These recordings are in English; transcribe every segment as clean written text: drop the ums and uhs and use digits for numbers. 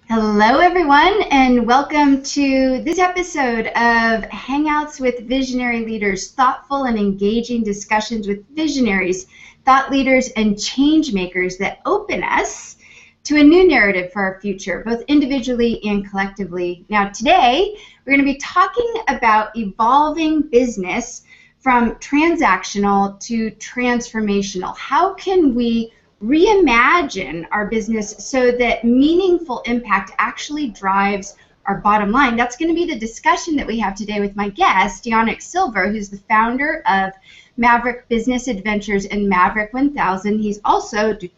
Hello, everyone, and welcome to this episode of Hangouts with Visionary Leaders, thoughtful and engaging discussions with visionaries, thought leaders, and change makers that open us to a new narrative for our future, both individually and collectively. Now, today, we're going to be talking about evolving business from transactional to transformational. How can we reimagine our business so that meaningful impact actually drives our bottom line? That's going to be the discussion that we have today with my guest, Yannick Silver, who's the founder of Maverick Business Adventures and Maverick 1000. He's also the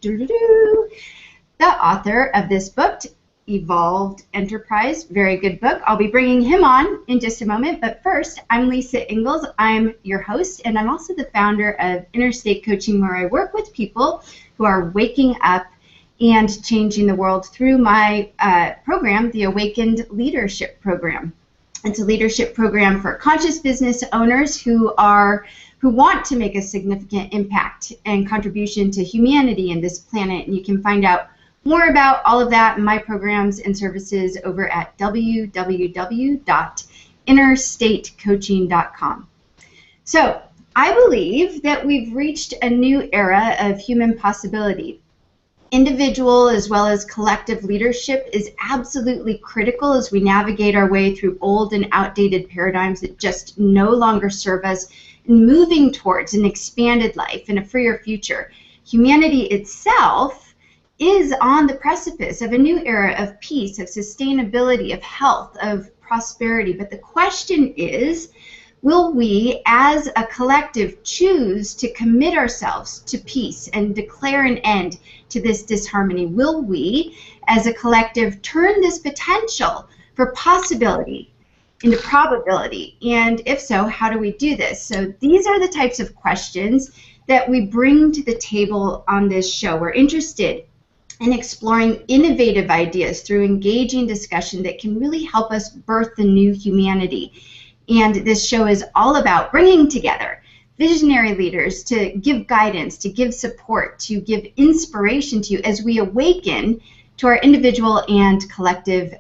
author of this book, Evolved Enterprise. Very good book. I'll be bringing him on in just a moment, but first, I'm Lisa Ingalls. I'm your host, and I'm also the founder of Interstate Coaching, where I work with people who are waking up and changing the world through my program, the Awakened Leadership Program. It's a leadership program for conscious business owners who want to make a significant impact and contribution to humanity and this planet. And you can find out more about all of that in my programs and services over at www.interstatecoaching.com. So I believe that we've reached a new era of human possibility. Individual as well as collective leadership is absolutely critical as we navigate our way through old and outdated paradigms that just no longer serve us, and moving towards an expanded life and a freer future. Humanity itself is on the precipice of a new era of peace, of sustainability, of health, of prosperity. But the question is, will we as a collective choose to commit ourselves to peace and declare an end to this disharmony? Will we as a collective turn this potential for possibility into probability? And if so, how do we do this? So these are the types of questions that we bring to the table on this show. We're interested in exploring innovative ideas through engaging discussion that can really help us birth the new humanity. And this show is all about bringing together visionary leaders to give guidance, to give support, to give inspiration to you as we awaken to our individual and collective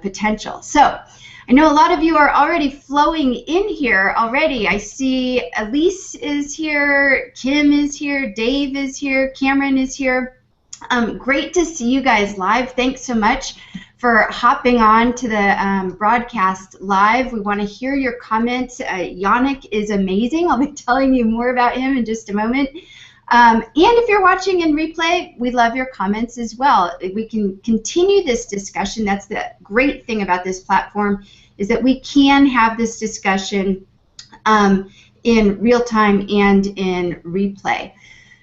potential. So I know a lot of you are already flowing in here already. I see Elise is here, Kim is here, Dave is here, Cameron is here. Great to see you guys live. Thanks so much for hopping on to the broadcast live. We want to hear your comments. Yannick is amazing. I'll be telling you more about him in just a moment. And if you're watching in replay, we love your comments as well. We can continue this discussion. That's the great thing about this platform, is that we can have this discussion in real time and in replay.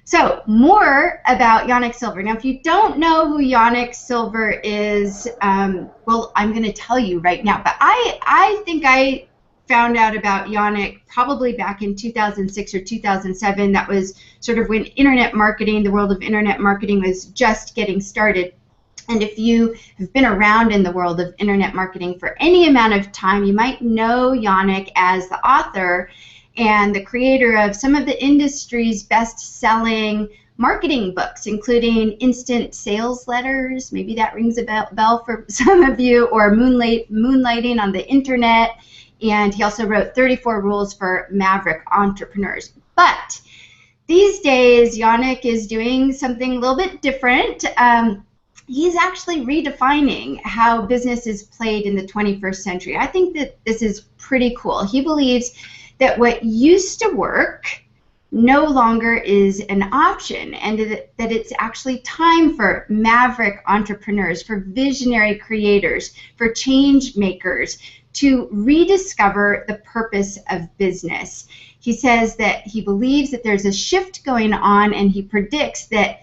So more about Yannick Silver. Now, if you don't know who Yannick Silver is, well, I'm going to tell you right now. But I think I found out about Yannick probably back in 2006 or 2007. That was sort of when internet marketing, the world of internet marketing, was just getting started. And if you have been around in the world of internet marketing for any amount of time, you might know Yannick as the author and the creator of some of the industry's best-selling marketing books, including Instant Sales Letters, maybe that rings a bell for some of you, or Moonlighting on the Internet, and he also wrote 34 Rules for Maverick Entrepreneurs. But these days, Yannick is doing something a little bit different. He's actually redefining how business is played in the 21st century. I think that this is pretty cool. He believes that what used to work no longer is an option, and that it's actually time for maverick entrepreneurs, for visionary creators, for change makers to rediscover the purpose of business. He says that he believes that there's a shift going on, and he predicts that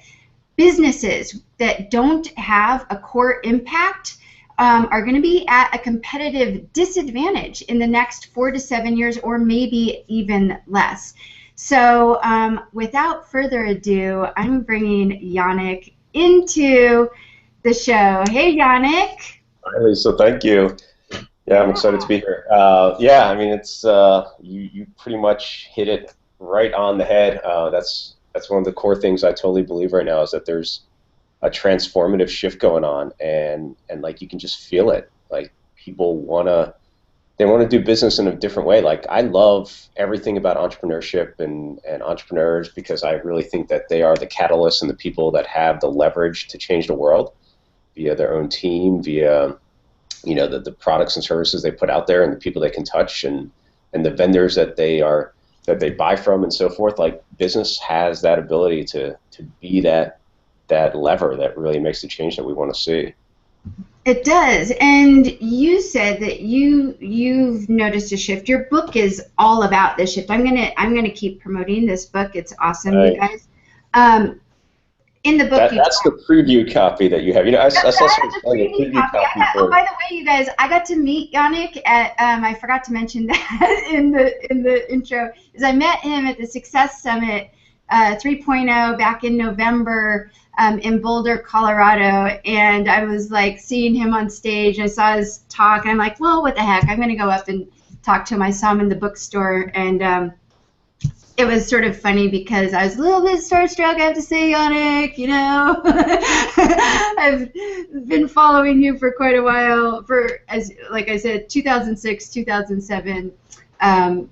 businesses that don't have a core impact are going to be at a competitive disadvantage in the next 4 to 7 years, or maybe even less. So without further ado, I'm bringing Yannick into the show. Hey, Yannick. Hi, Lisa. Thank you. Yeah, I'm excited to be here. Yeah, I mean, it's you pretty much hit it right on the head. That's one of the core things I totally believe right now, is that there's a transformative shift going on, and like you can just feel it. Like people they want to do business in a different way. Like I love everything about entrepreneurship and entrepreneurs, because I really think that they are the catalysts and the people that have the leverage to change the world via their own team, via the products and services they put out there, and the people they can touch, and the vendors that they buy from, and so forth. Like business has that ability to be that lever that really makes the change that we want to see. It does. And you said that you've noticed a shift. Your book is all about this shift. I'm gonna keep promoting this book. It's awesome, Right. you guys. In the book, That's the preview copy that you have. I saw someone selling a preview copy. Oh, by the way, you guys, I got to meet Yannick at. I forgot to mention that in the intro. Is I met him at the Success Summit 3.0 back in November in Boulder, Colorado, and I was like seeing him on stage. I saw his talk, and I'm like, well, what the heck? I'm gonna go up and talk to him. I saw him in the bookstore, and it was sort of funny because I was a little bit starstruck, I have to say, Yannick, I've been following you for quite a while, like I said, 2006, 2007.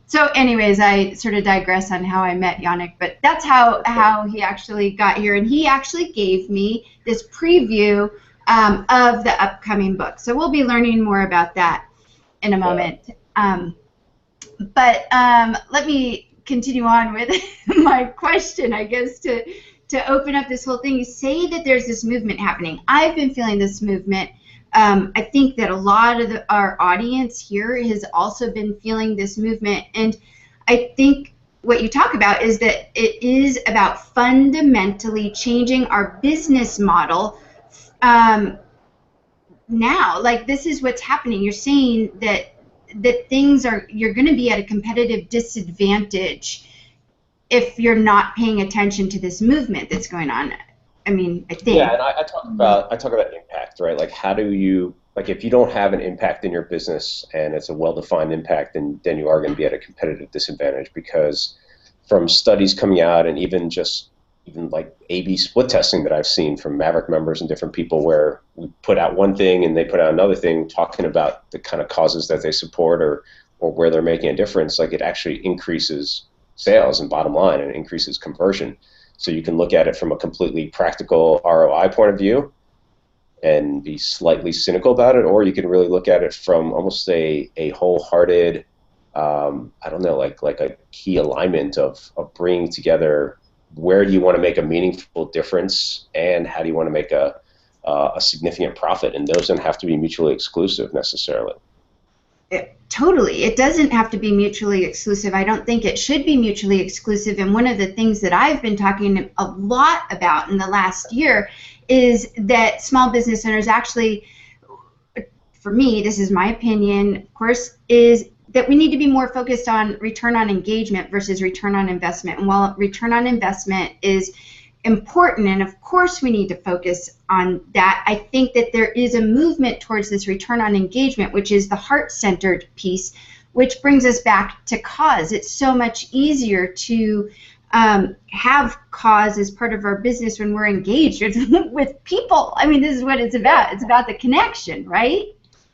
So anyways, I sort of digress on how I met Yannick, but that's how he actually got here. And he actually gave me this preview of the upcoming book. So we'll be learning more about that in a moment. But let me continue on with my question, I guess, to open up this whole thing. You say that there's this movement happening. I've been feeling this movement. I think that a lot of our audience here has also been feeling this movement. And I think what you talk about is that it is about fundamentally changing our business model now. Like, this is what's happening. You're saying that you're going to be at a competitive disadvantage if you're not paying attention to this movement that's going on. I mean, I think. Yeah, and I talk about impact, right? Like, how do you, like, if you don't have an impact in your business and it's a well-defined impact, then you are going to be at a competitive disadvantage, because from studies coming out, and even like A/B split testing that I've seen from Maverick members and different people, where we put out one thing and they put out another thing talking about the kind of causes that they support or where they're making a difference, like it actually increases sales and bottom line and increases conversion. So you can look at it from a completely practical ROI point of view and be slightly cynical about it, or you can really look at it from almost a wholehearted, I don't know, like a key alignment of bringing together where do you want to make a meaningful difference and how do you want to make a significant profit, and those don't have to be mutually exclusive necessarily. Totally. It doesn't have to be mutually exclusive. I don't think it should be mutually exclusive. And one of the things that I've been talking a lot about in the last year is that small business owners actually, for me, this is my opinion, of course, is that we need to be more focused on return on engagement versus return on investment. And while return on investment is important, and of course we need to focus on that, I think that there is a movement towards this return on engagement, which is the heart-centered piece, which brings us back to cause. It's so much easier to have cause as part of our business when we're engaged with people. I mean, this is what it's about. It's about the connection, right?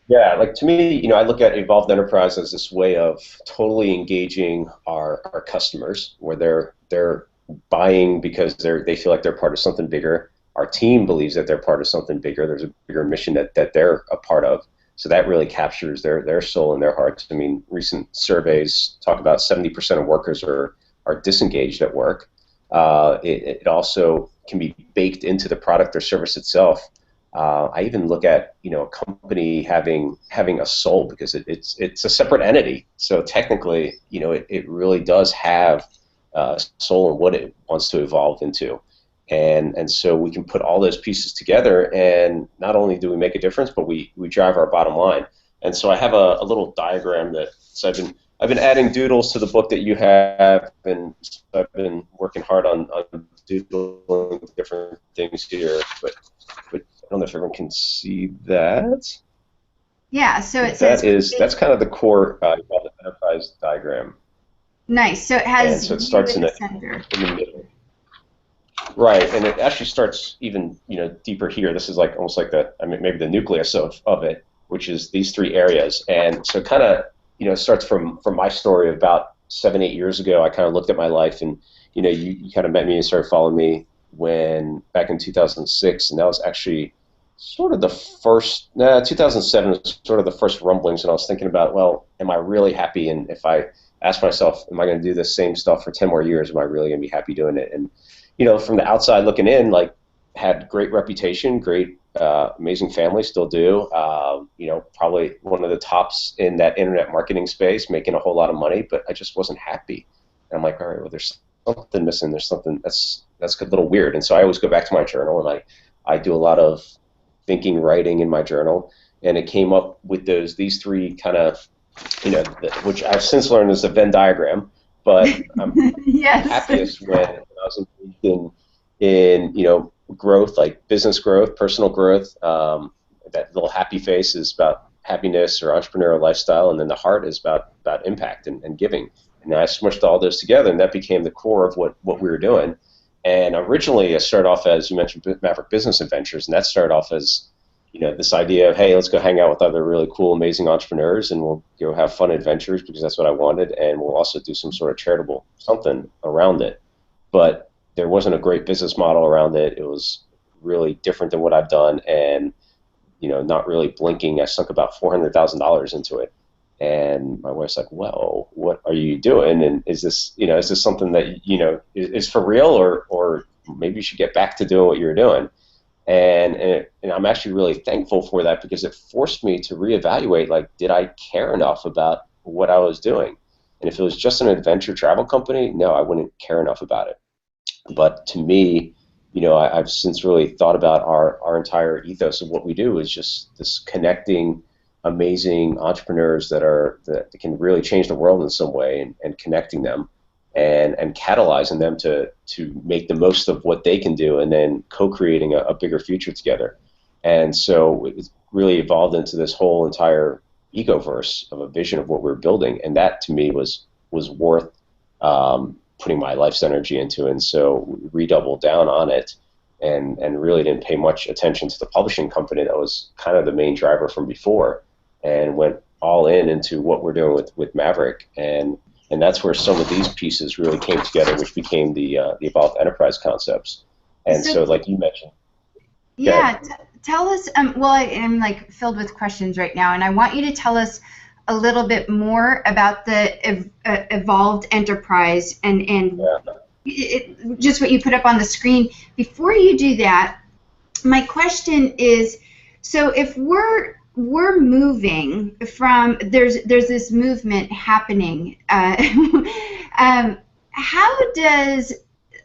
Yeah, like to me, I look at Evolved Enterprise as this way of totally engaging our customers, where they're buying because they feel like they're part of something bigger. Our team believes that they're part of something bigger. There's a bigger mission that they're a part of. So that really captures their soul and their hearts. I mean, recent surveys talk about 70% of workers are disengaged at work. It also can be baked into the product or service itself. I even look at a company having a soul, because it's a separate entity. So technically, it really does have soul and what it wants to evolve into, and so we can put all those pieces together, and not only do we make a difference, but we drive our bottom line. And so I have a little diagram so I've been adding doodles to the book that you have, and I've been working hard on doodling different things here, but I don't know if everyone can see that. Yeah, so it says that's kind of the core enterprise diagram. Nice. So it has and so it starts in the center. In the middle. Right, and it actually starts even deeper here. This is like almost like maybe the nucleus of it, which is these three areas. And so kind of starts from my story of about 7-8 years ago. I kind of looked at my life, and you kind of met me and started following me when back in 2006, and that was actually sort of the first. 2007 was sort of the first rumblings, and I was thinking about, well, am I really happy? And if I ask myself, am I going to do the same stuff for 10 more years? Am I really going to be happy doing it? And from the outside looking in, like, had great reputation, great, amazing family, still do. Probably one of the tops in that internet marketing space, making a whole lot of money, but I just wasn't happy. And I'm like, all right, well, there's something missing. There's something that's a little weird. And so I always go back to my journal, and I do a lot of thinking, writing in my journal, and it came up with these three kind of, which I've since learned is a Venn diagram. But I'm Yes. happiest when I was engaged in growth, like business growth, personal growth. That little happy face is about happiness or entrepreneurial lifestyle, and then the heart is about impact and giving. And I smushed all those together, and that became the core of what we were doing. And originally, I started off as, you mentioned, Maverick Business Adventures, and that started off as this idea of, hey, let's go hang out with other really cool, amazing entrepreneurs, and we'll go have fun adventures because that's what I wanted, and we'll also do some sort of charitable something around it. But there wasn't a great business model around it. It was really different than what I've done, and not really blinking. I sunk about $400,000 into it, and my wife's like, "Well, what are you doing? And is this something that is for real, or maybe you should get back to doing what you're doing?" And I'm actually really thankful for that, because it forced me to reevaluate, like, did I care enough about what I was doing? And if it was just an adventure travel company, no, I wouldn't care enough about it. But to me, I've since really thought about our entire ethos of what we do is just this connecting amazing entrepreneurs that can really change the world in some way, and connecting them and catalyzing them to make the most of what they can do, and then co-creating a bigger future together. And so it's really evolved into this whole entire ecoverse of a vision of what we're building, and that to me was worth putting my life's energy into. And so we redoubled down on it, and really didn't pay much attention to the publishing company that was kind of the main driver from before, and went all into what we're doing with Maverick. And that's where some of these pieces really came together, which became the Evolved Enterprise concepts. And so like you mentioned. Yeah, tell us, well, I am like filled with questions right now, and I want you to tell us a little bit more about the Evolved Enterprise and just what you put up on the screen. Before you do that, my question is, so if we're moving from, there's this movement happening, how does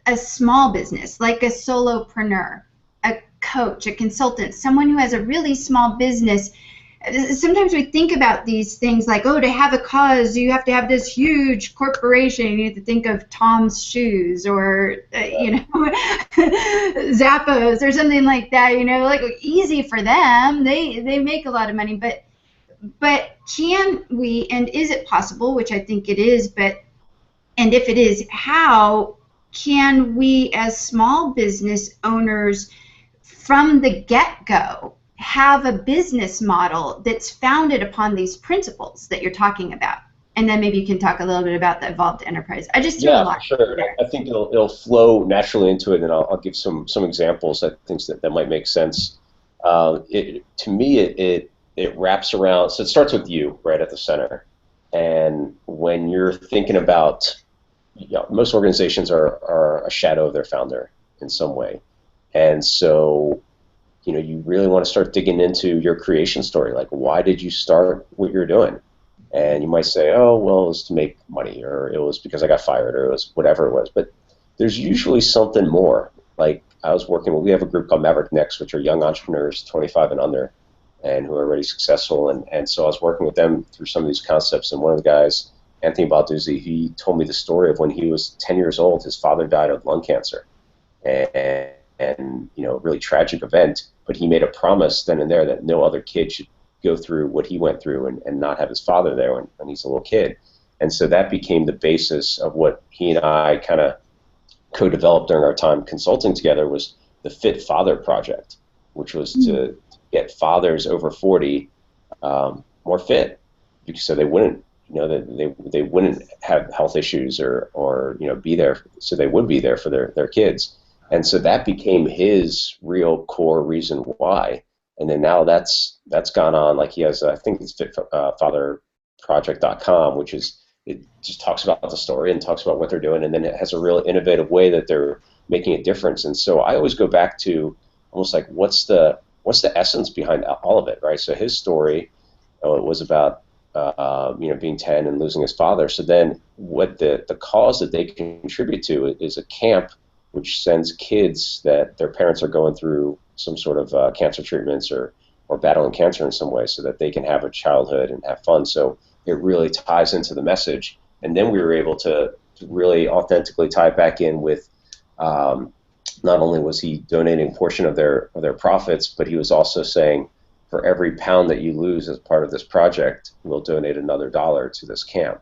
a small business, like a solopreneur, a coach, a consultant, someone who has a really small business, sometimes we think about these things like, oh, to have a cause, you have to have this huge corporation. You have to think of Tom's Shoes or, Zappos or something like that, like easy for them. They make a lot of money. But can we, and is it possible, which I think it is, and if it is, how can we as small business owners from the get-go have a business model that's founded upon these principles that you're talking about? And then maybe you can talk a little bit about the Evolved Enterprise. I just threw a lot. Sure. I think it'll flow naturally into it, and I'll give some examples, I think, that might make sense. To me, it wraps around, so it starts with you right at the center. And when you're thinking about, most organizations are a shadow of their founder in some way. And so you really want to start digging into your creation story. Like, why did you start what you're doing? And you might say, oh, well, it was to make money, or it was because I got fired, or it was whatever it was. But there's usually something more. Like, we have a group called Maverick Next, which are young entrepreneurs, 25 and under, and who are already successful. And so I was working with them through some of these concepts. And one of the guys, Anthony Balduzzi, he told me the story of when he was 10 years old, his father died of lung cancer. And a really tragic event, but he made a promise then and there that no other kid should go through what he went through and not have his father there when he's a little kid. And so that became the basis of what he and I kind of co-developed during our time consulting together was the Fit Father Project, which was to get fathers over 40 more fit, because so they wouldn't, they wouldn't have health issues or be there, so they would be there for their kids. And so that became his real core reason why. And then now that's gone on. Like he has, I think it's fitfatherproject.com, which is, it just talks about the story and talks about what they're doing, and then it has a real innovative way that they're making a difference. And so I always go back to almost like what's the essence behind all of it, right? So his story, it was about being 10 and losing his father. So then what the cause that they contribute to is a camp which sends kids that their parents are going through some sort of cancer treatments or battling cancer in some way, so that they can have a childhood and have fun. So it really ties into the message. And then we were able to really authentically tie it back in with not only was he donating a portion of their profits, but he was also saying, for every pound that you lose as part of this project, we'll donate another $1 to this camp.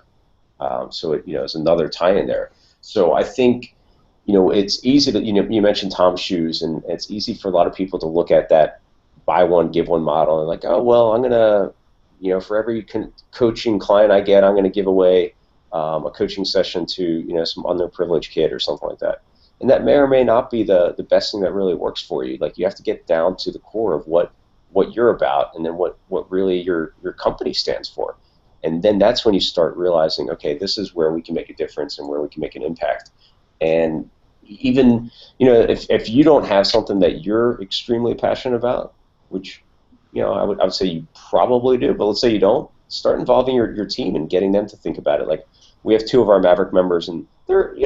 So it's another tie in there. So I think it's easy to, you mentioned Tom's shoes, and it's easy for a lot of people to look at that buy one, give one model and like, oh, well, I'm going to, for every coaching client I get, I'm going to give away a coaching session to, some underprivileged kid or something like that. And that may or may not be the best thing that really works for you. Like, you have to get down to the core of what you're about, and then what really your company stands for. And then that's when you start realizing, okay, this is where we can make a difference and where we can make an impact. And even, if you don't have something that you're extremely passionate about, which, I would say you probably do, but let's say you don't, start involving your team and getting them to think about it. Like, we have 2 of our Maverick members, and they're,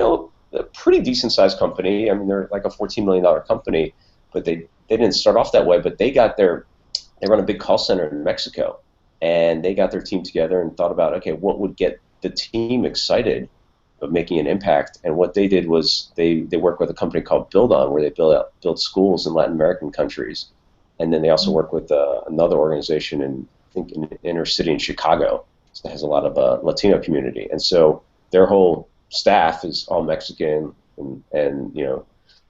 a pretty decent sized company. I mean, they're like a $14 million company, but they didn't start off that way, but they run a big call center in Mexico, and they got their team together and thought about, okay, what would get the team excited of making an impact? And what they did was they work with a company called where they build schools in Latin American countries. And then they also work with another organization in inner city in Chicago that has a lot of Latino community. And so their whole staff is all Mexican and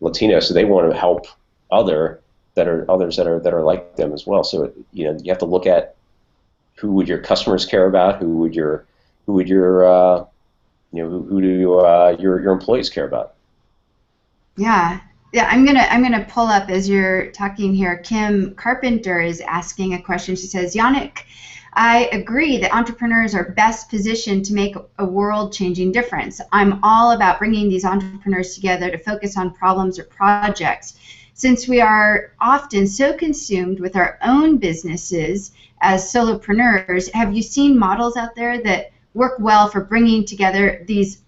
Latino. So they want to help others that are like them as well. So you have to look at who would your customers care about, who do your employees care about. Yeah, I'm gonna pull up as you're talking here. Kim Carpenter is asking a question. She says, Yannick, I agree that entrepreneurs are best positioned to make a world-changing difference. I'm all about bringing these entrepreneurs together to focus on problems or projects. Since we are often so consumed with our own businesses as solopreneurs, have you seen models out there that work well for bringing these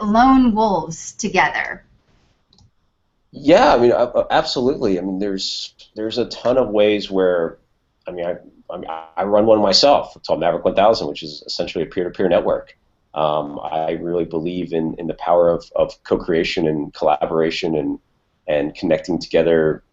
lone wolves together? Yeah, I mean, absolutely. I mean, there's a ton of ways where, I run one myself. It's called Maverick 1000, which is essentially a peer-to-peer network. I really believe in the power of co-creation and collaboration and connecting together,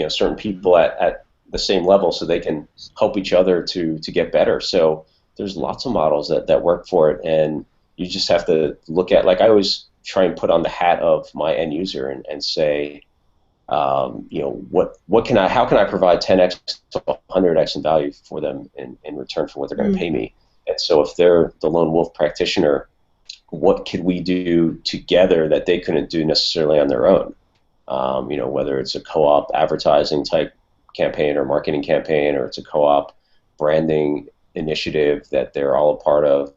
certain people at the same level so they can help each other to get better. So there's lots of models that work for it, and you just have to look at, like, I always try and put on the hat of my end user and say, how can I provide 10x to 100x in value for them in return for what they're going to pay me? And so if they're the lone wolf practitioner, what could we do together that they couldn't do necessarily on their own? Whether it's a co-op advertising type campaign or marketing campaign, or it's a co-op branding initiative that they're all a part of.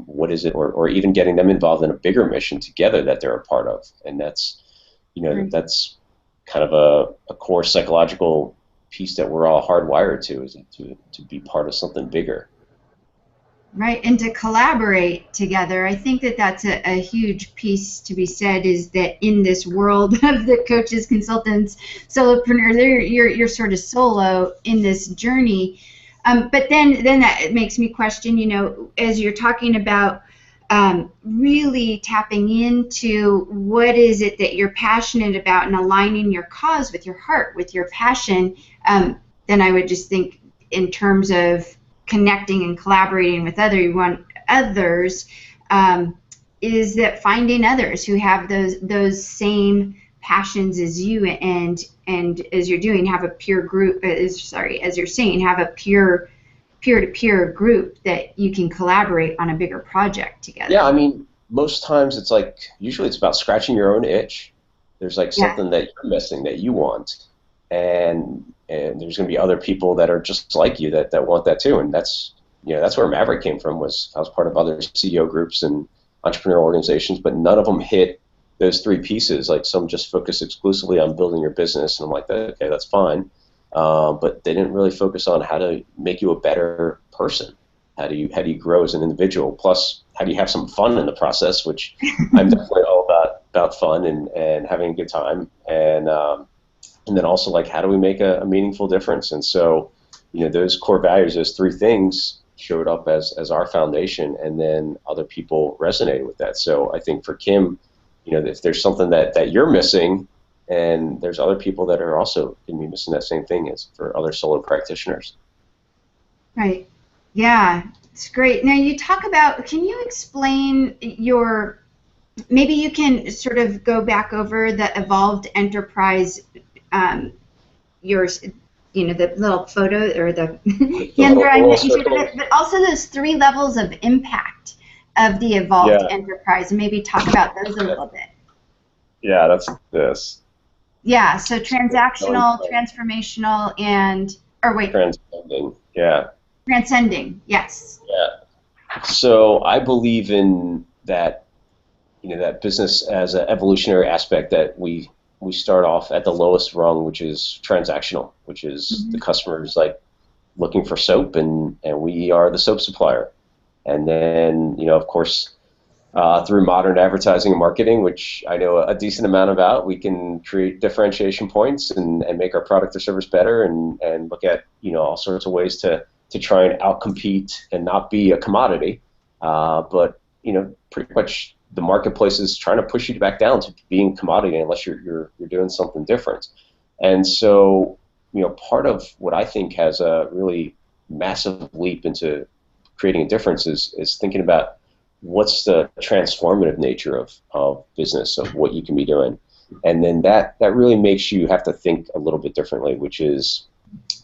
What is it, or even getting them involved in a bigger mission together that they're a part of. And that's, that's kind of a core psychological piece that we're all hardwired to, is to be part of something bigger. Right, and to collaborate together. I think that's a huge piece to be said, is that in this world of the coaches, consultants, solopreneurs, you're sort of solo in this journey. But then that makes me question, as you're talking about really tapping into what is it that you're passionate about and aligning your cause with your heart, with your passion, then I would just think in terms of connecting and collaborating with others, is that finding others who have those same passions as you, and as you're doing, have a peer group, as you're saying, have a peer-to-peer group that you can collaborate on a bigger project together. Yeah, I mean, most times it's like, usually it's about scratching your own itch. There's like something that you're missing that you want, and there's going to be other people that are just like you that want that too. And that's where Maverick came from. I was part of other CEO groups and entrepreneurial organizations, but none of them hit those three pieces. Like, some just focus exclusively on building your business, and I'm like, okay, that's fine, but they didn't really focus on how to make you a better person. How do you grow as an individual? Plus, how do you have some fun in the process? Which I'm definitely all about fun and having a good time, and then also, like, how do we make a meaningful difference? And so, those core values, those three things, showed up as our foundation, and then other people resonated with that. So I think for Kim, if there's something that you're missing, and there's other people that are also going to be missing that same thing as for other solo practitioners. Right. Yeah, it's great. Now, you talk about, can you explain maybe you can sort of go back over the evolved enterprise, the little photo or the hand drawing that you did, but also those three levels of impact of the evolved enterprise, and maybe talk about those a little bit. Yeah, that's this. Yeah, so transactional, transformational, transcending. Yeah. Transcending, yes. Yeah. So I believe in that, that business as an evolutionary aspect, that we start off at the lowest rung, which is transactional, which is the customer's like looking for soap, and we are the soap supplier. And then, of course, through modern advertising and marketing, which I know a decent amount about, we can create differentiation points and make our product or service better, and look at, all sorts of ways to try and outcompete and not be a commodity. But, pretty much the marketplace is trying to push you back down to being a commodity unless you're doing something different. And so, part of what I think has a really massive leap into creating a difference is thinking about what's the transformative nature of business, of what you can be doing. And then that really makes you have to think a little bit differently, which is,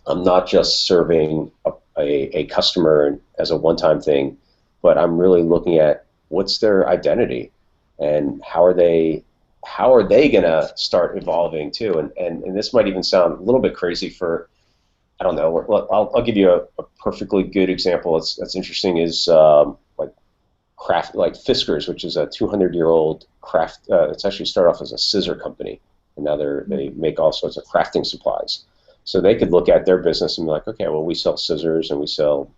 I'm not just serving a customer as a one-time thing, but I'm really looking at what's their identity, and how are they going to start evolving too. And this might even sound a little bit crazy for, I don't know, I'll give you a perfectly good example that's interesting, is craft, like Fiskars, which is a 200-year-old craft. It's actually started off as a scissor company, and now they make all sorts of crafting supplies. So they could look at their business and be like, okay, well, we sell scissors and we sell,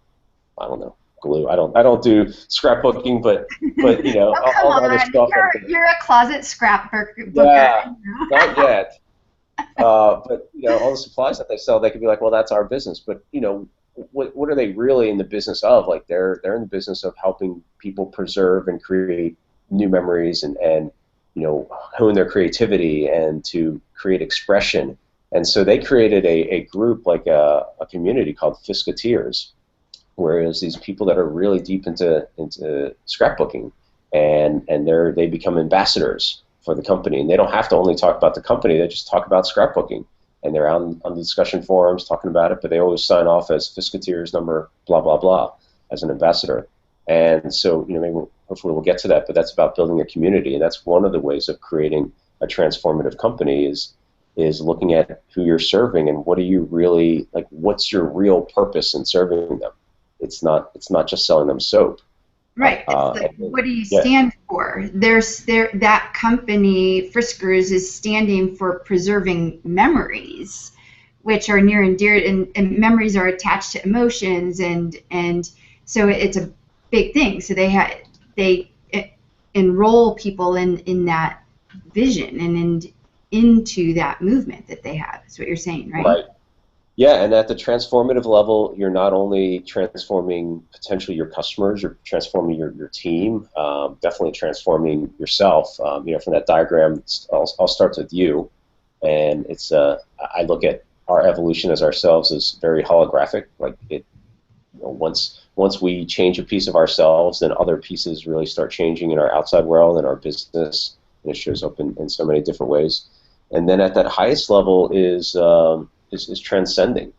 I don't know, glue. I don't do scrapbooking, but oh, all the other stuff. You're a closet scrapbooker. Yeah, not yet. But all the supplies that they sell, they could be like, well, that's our business. But what are they really in the business of? Like, they're in the business of helping people preserve and create new memories, and hone their creativity and to create expression. And so they created a group, like a community called Fiskateers, whereas these people that are really deep into scrapbooking, and they become ambassadors for the company, and they don't have to only talk about the company, they just talk about scrapbooking, and they're on the discussion forums talking about it, but they always sign off as Fiskateers number blah blah blah as an ambassador. And so maybe hopefully we'll get to that, but that's about building a community, and that's one of the ways of creating a transformative company is looking at who you're serving and what are you really, like, what's your real purpose in serving them. It's not just selling them soap. Right. What do you stand for? That company, Fiskars, is standing for preserving memories, which are near and dear, and memories are attached to emotions, and so it's a big thing. So they enroll people in that vision and into that movement that they have. That's what you're saying, right? Right. Yeah, and at the transformative level, you're not only transforming potentially your customers, you're transforming your team, definitely transforming yourself. From that diagram, I'll start with you, and it's I look at our evolution as ourselves as very holographic. Like once once we change a piece of ourselves, then other pieces really start changing in our outside world and our business, and it shows up in so many different ways. And then at that highest level is transcending,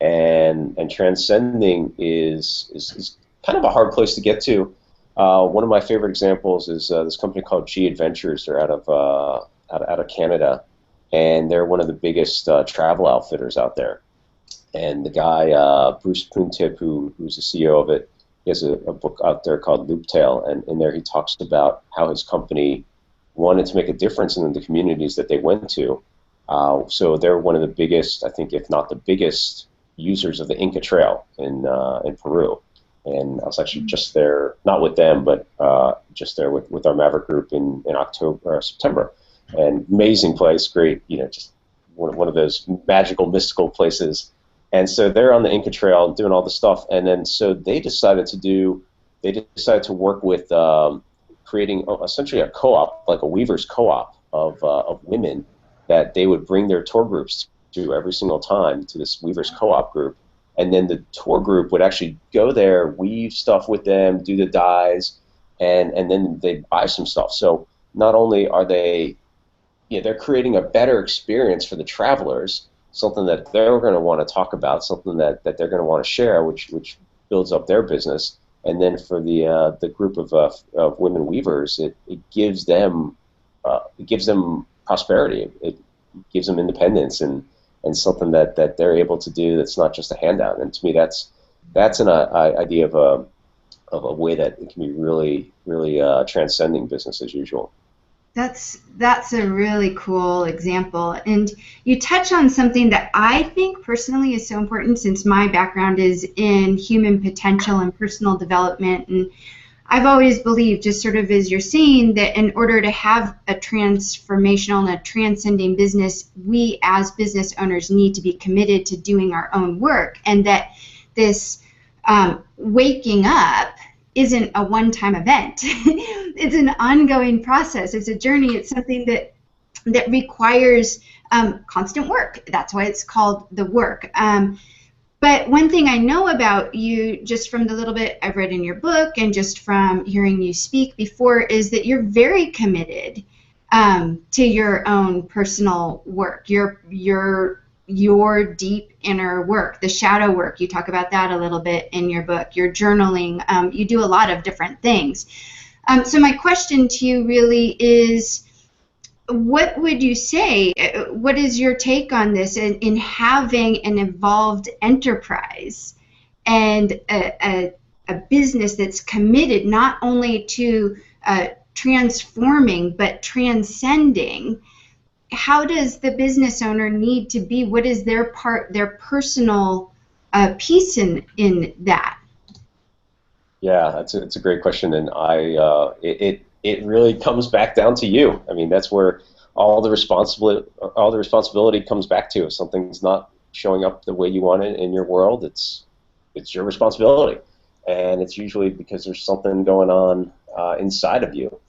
and transcending is kind of a hard place to get to. One of my favorite examples is this company called G Adventures. They're out of Canada, and they're one of the biggest travel outfitters out there. And the guy, Bruce Poon-Tip, who's the CEO of it, he has a book out there called Looptail, and in there he talks about how his company wanted to make a difference in the communities that they went to. So they're one of the biggest, I think, if not the biggest, users of the Inca Trail in Peru. And I was actually just there, not with them, but just there with our Maverick group in October or September. And amazing place, great, just one of those magical, mystical places. And so they're on the Inca Trail doing all the stuff, and then so they decided to work with creating essentially a co-op, like a weavers co-op of women that they would bring their tour groups to every single time to this weavers co-op group, and then the tour group would actually go there, weave stuff with them, do the dyes, and then they'd buy some stuff. So not only are they're creating a better experience for the travelers, something that they're going to want to talk about, something that they're going to want to share, which builds up their business. And then for the group of women weavers, it gives them prosperity. It gives them independence and something that they're able to do that's not just a handout. And to me, that's an idea of a way that it can be really, really transcending business as usual. That's a really cool example, and you touch on something that I think personally is so important, since my background is in human potential and personal development, and I've always believed, just sort of as you're saying, that in order to have a transformational and a transcending business, we as business owners need to be committed to doing our own work, and that this waking up isn't a one-time event. It's an ongoing process. It's a journey. It's something that requires constant work. That's why it's called the work. But one thing I know about you, just from the little bit I've read in your book and just from hearing you speak before, is that you're very committed to your own personal work, your deep inner work, the shadow work. You talk about that a little bit in your book. Your journaling. You do a lot of different things. So my question to you really is, what would you say, what is your take on this in having an evolved enterprise and a business that's committed not only to transforming but transcending? How does the business owner need to be? What is their personal piece in that? Yeah, it's a great question, and it really comes back down to you. I mean, that's where all the responsibility comes back to. If something's not showing up the way you want it in your world, it's your responsibility, and it's usually because there's something going on inside of you.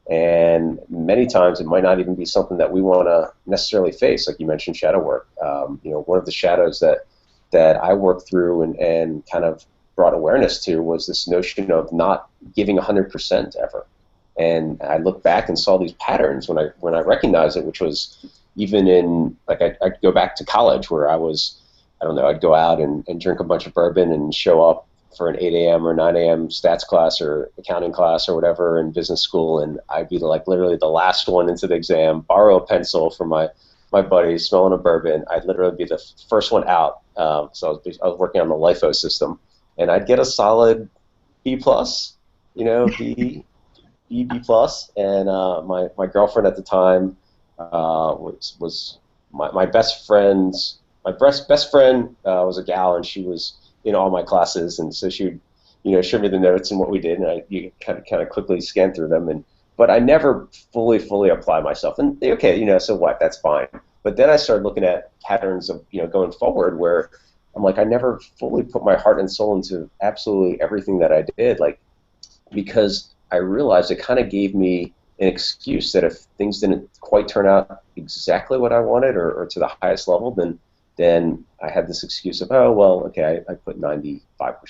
And many times it might not even be something that we want to necessarily face, like you mentioned, shadow work. One of the shadows that I worked through and kind of brought awareness to was this notion of not giving 100% ever. And I looked back and saw these patterns when I recognized it, which was even in, like, I'd go back to college where I'd go out and drink a bunch of bourbon and show up for an 8 a.m. or 9 a.m. stats class or accounting class or whatever in business school, and I'd be literally the last one into the exam, borrow a pencil from my buddies, smelling a bourbon. I'd literally be the first one out. So I was working on the LIFO system, and I'd get a solid B+, B+, and my girlfriend at the time was my best friend. My best friend was a gal, and she was in all my classes, and so she would, show me the notes and what we did, and you kind of quickly scan through them, but I never fully apply myself. And okay, so what? That's fine. But then I started looking at patterns of going forward where I'm like, I never fully put my heart and soul into absolutely everything that I did, because I realized it kind of gave me an excuse that if things didn't quite turn out exactly what I wanted or to the highest level, then then I had this excuse of, oh, well, okay, I put 95%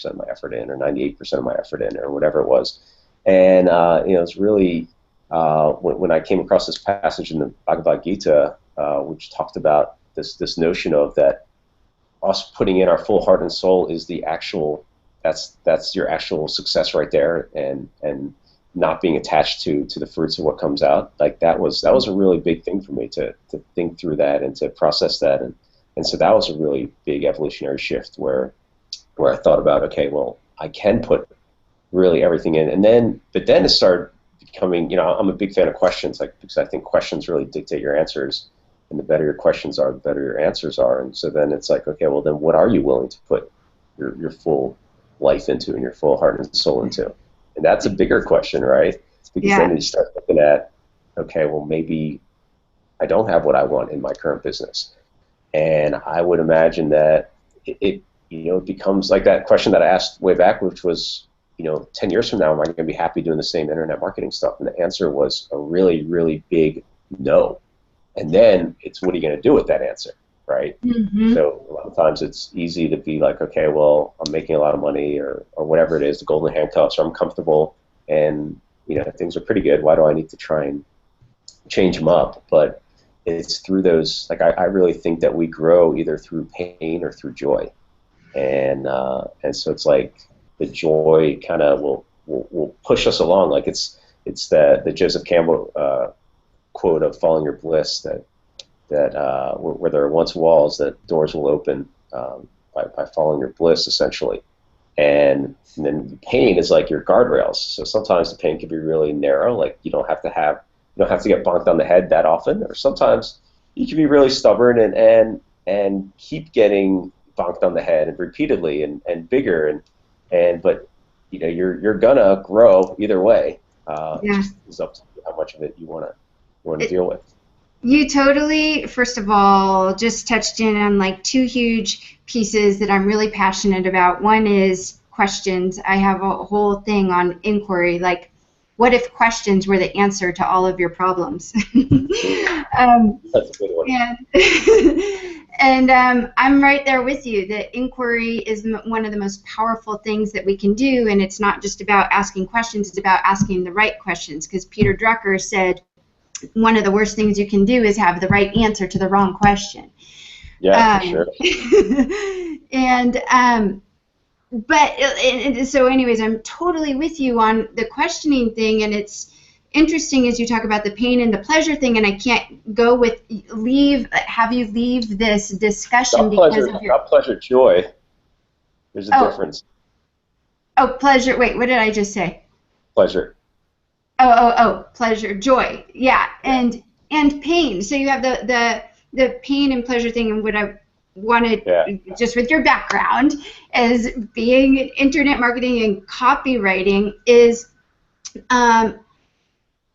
of my effort in, or 98% of my effort in, or whatever it was. And it's really when I came across this passage in the Bhagavad Gita, which talked about this notion of that us putting in our full heart and soul is the actual, that's your actual success right there, and not being attached to the fruits of what comes out. Like that was a really big thing for me to think through that and to process that, and so that was a really big evolutionary shift where I thought about, okay, well, I can put really everything in, but then it started becoming, I'm a big fan of questions, like, because I think questions really dictate your answers, and the better your questions are, the better your answers are. And so then it's like, okay, well, then what are you willing to put your full life into and your full heart and soul into? And that's a bigger question, right? Because then you start looking at, okay, well, maybe I don't have what I want in my current business. And I would imagine that it becomes like that question that I asked way back, which was, 10 years from now, am I going to be happy doing the same internet marketing stuff? And the answer was a really, really big no. And then it's, what are you going to do with that answer, right? Mm-hmm. So a lot of times it's easy to be like, okay, well, I'm making a lot of money, or whatever it is, the golden handcuffs, or I'm comfortable, and things are pretty good. Why do I need to try and change them up? But it's through those, like, I really think that we grow either through pain or through joy, and so it's like the joy kind of will push us along. Like it's the Joseph Campbell quote of "Following your bliss," that where there are once walls, that doors will open by following your bliss, essentially. And then the pain is like your guardrails. So sometimes the pain can be really narrow, like you don't have to get bonked on the head that often, or sometimes you can be really stubborn and keep getting bonked on the head and repeatedly and bigger, but you're gonna grow either way. It just is up to you how much of it you want to deal with. You totally, first of all, just touched in on like two huge pieces that I'm really passionate about. One is questions. I have a whole thing on inquiry, like, what if questions were the answer to all of your problems? That's a good one. And I'm right there with you, that inquiry is one of the most powerful things that we can do, and it's not just about asking questions, it's about asking the right questions, because Peter Drucker said one of the worst things you can do is have the right answer to the wrong question. Yeah, for sure. So anyways, I'm totally with you on the questioning thing, and it's interesting as you talk about the pain and the pleasure thing, and I can't go with have you leave this discussion not pleasure, joy. There's a difference. Oh, pleasure. Wait, what did I just say? Pleasure. Oh, pleasure, joy. Yeah, and pain. So you have the pain and pleasure thing, and what I wanted, just with your background as being internet marketing and copywriting, is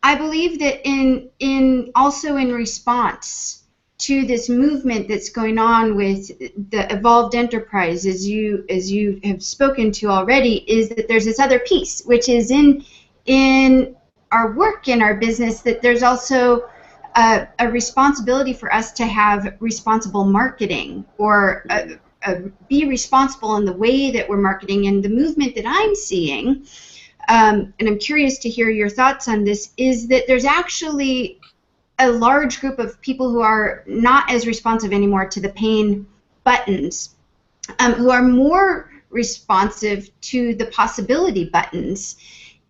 I believe that also in response to this movement that's going on with the evolved enterprise, as you have spoken to already, is that there's this other piece, which is in our work, in our business, that there's also a responsibility for us to have responsible marketing, or be responsible in the way that we're marketing. And the movement that I'm seeing, and I'm curious to hear your thoughts on this, is that there's actually a large group of people who are not as responsive anymore to the pain buttons, who are more responsive to the possibility buttons.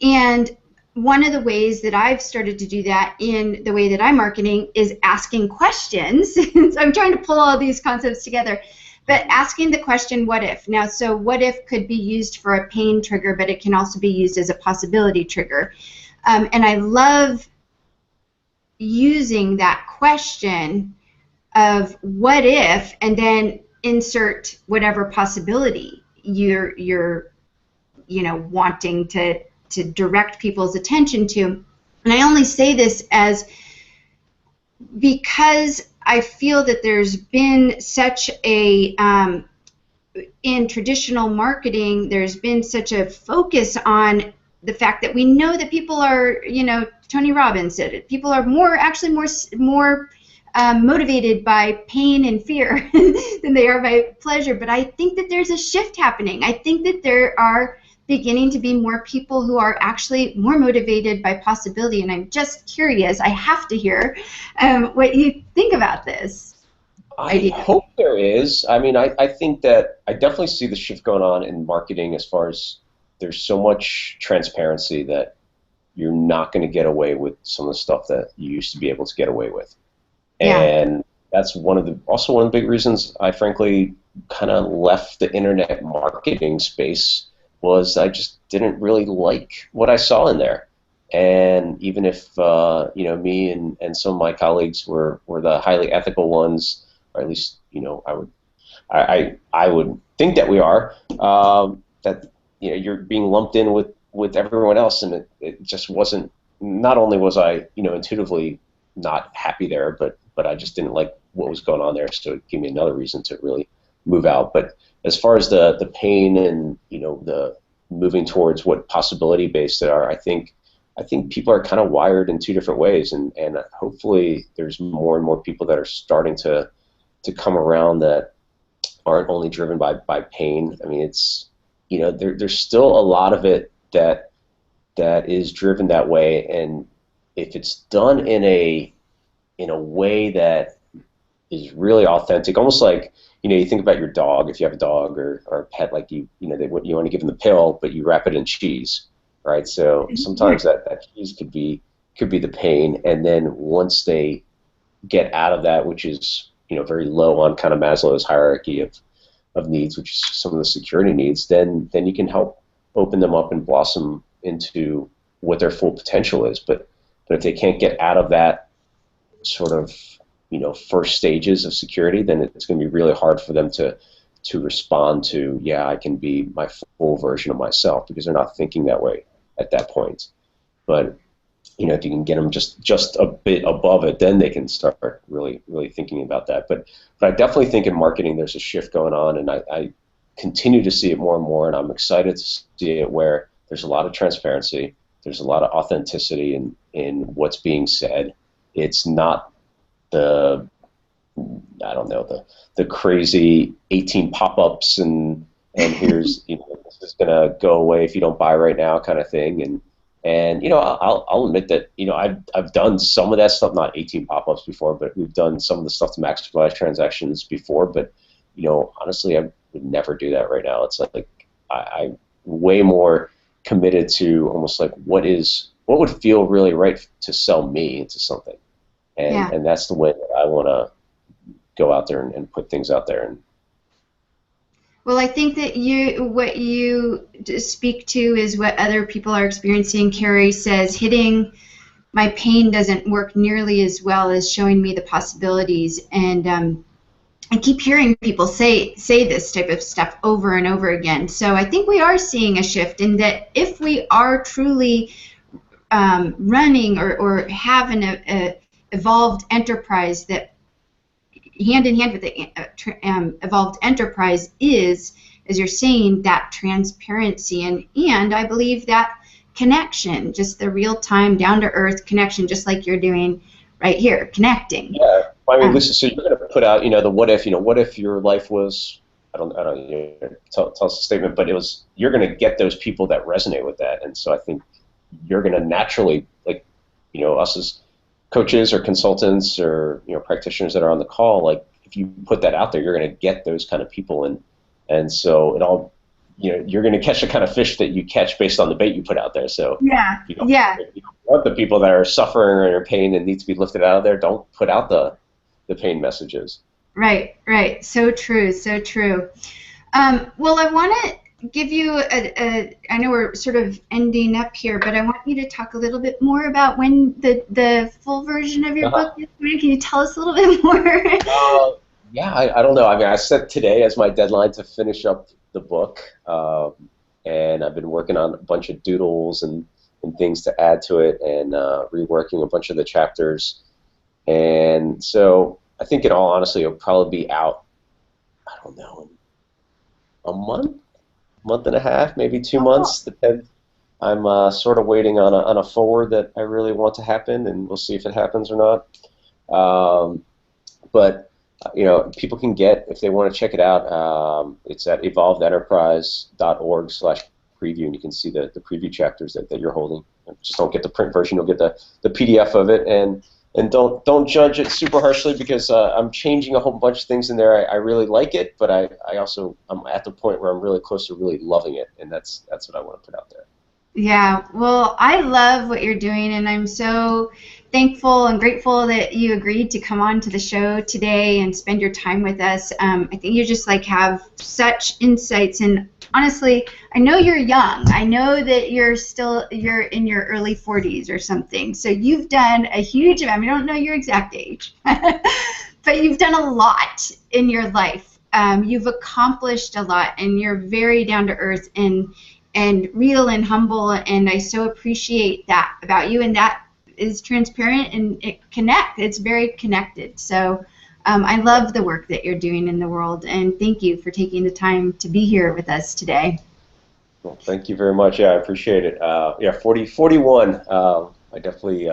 And one of the ways that I've started to do that in the way that I'm marketing is asking questions. So I'm trying to pull all these concepts together. But asking the question, what if? Now, so what if could be used for a pain trigger, but it can also be used as a possibility trigger. And I love using that question of what if, and then insert whatever possibility you're wanting to direct people's attention to. And I only say this because I feel that there's been such a, in traditional marketing, there's been such a focus on the fact that we know that people are, Tony Robbins said it, people are more motivated by pain and fear than they are by pleasure. But I think that there's a shift happening. I think that there are beginning to be more people who are actually more motivated by possibility. And I'm just curious, I have to hear what you think about this idea. I hope there is. I mean, I think that I definitely see the shift going on in marketing as far as there's so much transparency that you're not going to get away with some of the stuff that you used to be able to get away with. Yeah. And that's also one of the big reasons I frankly kind of left the internet marketing space, was I just didn't really like what I saw in there. And even if me and some of my colleagues were the highly ethical ones, or at least I would think that we are, that you're being lumped in with everyone else, and it just wasn't. Not only was I intuitively not happy there, but I just didn't like what was going on there, so it gave me another reason to really move out. But as far as the pain and the moving towards what possibility based they are, I think people are kind of wired in two different ways, and hopefully there's more and more people that are starting to come around that aren't only driven by pain. I mean, it's there's still a lot of it that is driven that way, and if it's done in a way that is really authentic, almost like you think about your dog. If you have a dog or a pet, like you want to give them the pill, but you wrap it in cheese, right? So sometimes that cheese could be the pain, and then once they get out of that, which is very low on kind of Maslow's hierarchy of needs, which is some of the security needs, then you can help open them up and blossom into what their full potential is. But if they can't get out of that sort of first stages of security, then it's going to be really hard for them to respond to, I can be my full version of myself, because they're not thinking that way at that point. But if you can get them just a bit above it, then they can start really thinking about that. But I definitely think in marketing there's a shift going on, and I continue to see it more and more, and I'm excited to see it where there's a lot of transparency, there's a lot of authenticity in what's being said. It's not the crazy 18 pop-ups and here's this is gonna go away if you don't buy right now kind of thing. And I'll admit that I've done some of that stuff, not 18 pop-ups before, but we've done some of the stuff to maximize transactions before. But honestly, I would never do that right now. It's like I'm way more committed to almost like what would feel really right to sell me into something, and that's the way that I want to go out there and put things out there. And well, I think that what you speak to is what other people are experiencing. Carrie says, hitting my pain doesn't work nearly as well as showing me the possibilities. And I keep hearing people say this type of stuff over and over again. So I think we are seeing a shift in that if we are truly running or have an evolved enterprise, that hand in hand with the evolved enterprise is, as you're saying, that transparency and I believe that connection, just the real-time, down-to-earth connection, just like you're doing right here, connecting. Yeah, I mean, Lisa, so you're going to put out, the what if your life was, I don't tell us a statement, but you're going to get those people that resonate with that, and so I think you're going to naturally, like, us as coaches or consultants or practitioners that are on the call, like if you put that out there, you're going to get those kind of people, and so it all, you're going to catch the kind of fish that you catch based on the bait you put out there. So if you don't want the people that are suffering or in pain and need to be lifted out of there, don't put out the pain messages. Right. So true. Well, I want to give you I know we're sort of ending up here, but I want you to talk a little bit more about when the full version of your book is coming. Can you tell us a little bit more? I don't know. I mean, I set today as my deadline to finish up the book, and I've been working on a bunch of doodles and things to add to it, and reworking a bunch of the chapters. And so I think in all honesty, it'll probably be out, I don't know, a month and a half, maybe 2 months. Depends. I'm sort of waiting on a forward that I really want to happen, and we'll see if it happens or not. but people can get, if they want to check it out, it's at evolvedenterprise.org/preview, and you can see the preview chapters that you're holding. Just don't get the print version; you'll get the PDF of it, and don't judge it super harshly, because I'm changing a whole bunch of things in there. I really like it, but I'm at the point where I'm really close to really loving it, and that's what I want to put out there. Yeah, well, I love what you're doing, and I'm so thankful and grateful that you agreed to come on to the show today and spend your time with us. I think you just have such insights, and honestly, I know you're young. I know that you're in your early 40s or something, so you've done a huge amount. I don't know your exact age, but you've done a lot in your life. You've accomplished a lot, and you're very down to earth and real and humble, and I so appreciate that about you, and that is transparent, and it's very connected. So I love the work that you're doing in the world, and thank you for taking the time to be here with us today. Well, thank you very much. Yeah, I appreciate it. 41. I definitely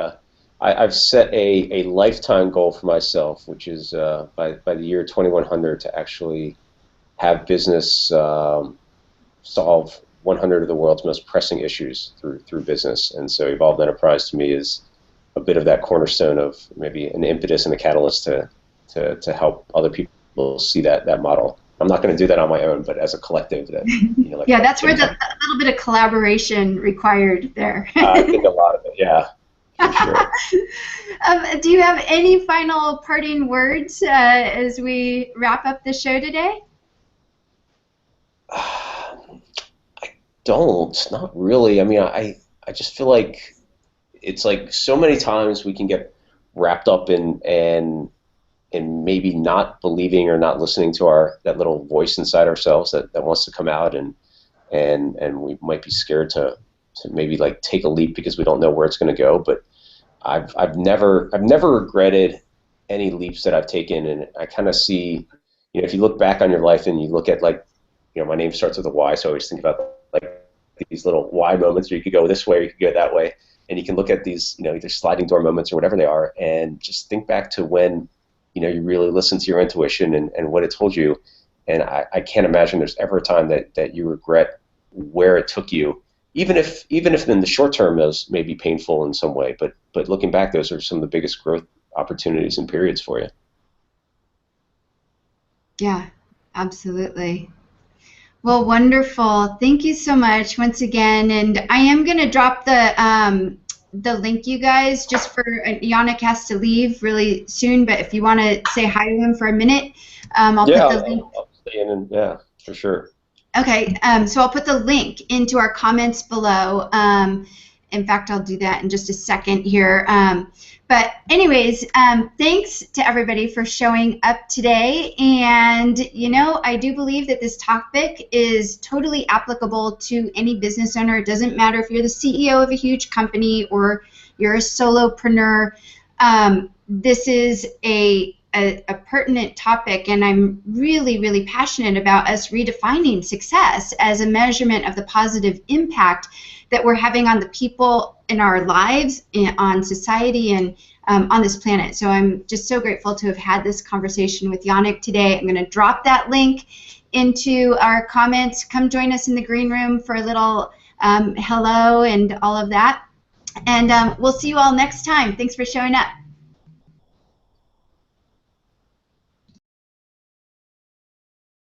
I've set a lifetime goal for myself, which is by the year 2100 to actually have business solve 100 of the world's most pressing issues through business. And so Evolved Enterprise to me is a bit of that cornerstone of maybe an impetus and a catalyst to help other people see that model. I'm not going to do that on my own, but as a collective. That, yeah, that's where a little bit of collaboration required there. I think a lot of it, yeah, for sure. Do you have any final parting words as we wrap up the show today? Not really. I mean, I just feel like it's so many times we can get wrapped up in maybe not believing or not listening to that little voice inside ourselves that wants to come out, and we might be scared to maybe take a leap because we don't know where it's going to go. But I've never regretted any leaps that I've taken, and I kind of see, if you look back on your life and you look at my name starts with a Y, so I always think about these little Y moments where you could go this way or you could go that way, and you can look at these either sliding door moments or whatever they are, and just think back to when you really listened to your intuition and what it told you. And I can't imagine there's ever a time that you regret where it took you, even if in the short term those may be painful in some way, but looking back, those are some of the biggest growth opportunities and periods for you. Yeah, absolutely. Well, wonderful. Thank you so much once again. And I am going to drop the link, you guys, just for Yannick has to leave really soon. But if you want to say hi to him for a minute, I'll put the link. I'll stay in, yeah, for sure. Okay. So I'll put the link into our comments below. In fact, I'll do that in just a second here. But anyways, thanks to everybody for showing up today. And, I do believe that this topic is totally applicable to any business owner. It doesn't matter if you're the CEO of a huge company or you're a solopreneur. This is a pertinent topic, and I'm really, really passionate about us redefining success as a measurement of the positive impact that we're having on the people in our lives, on society, and on this planet. So I'm just so grateful to have had this conversation with Yannick today. I'm going to drop that link into our comments. Come join us in the green room for a little hello and all of that. And we'll see you all next time. Thanks for showing up.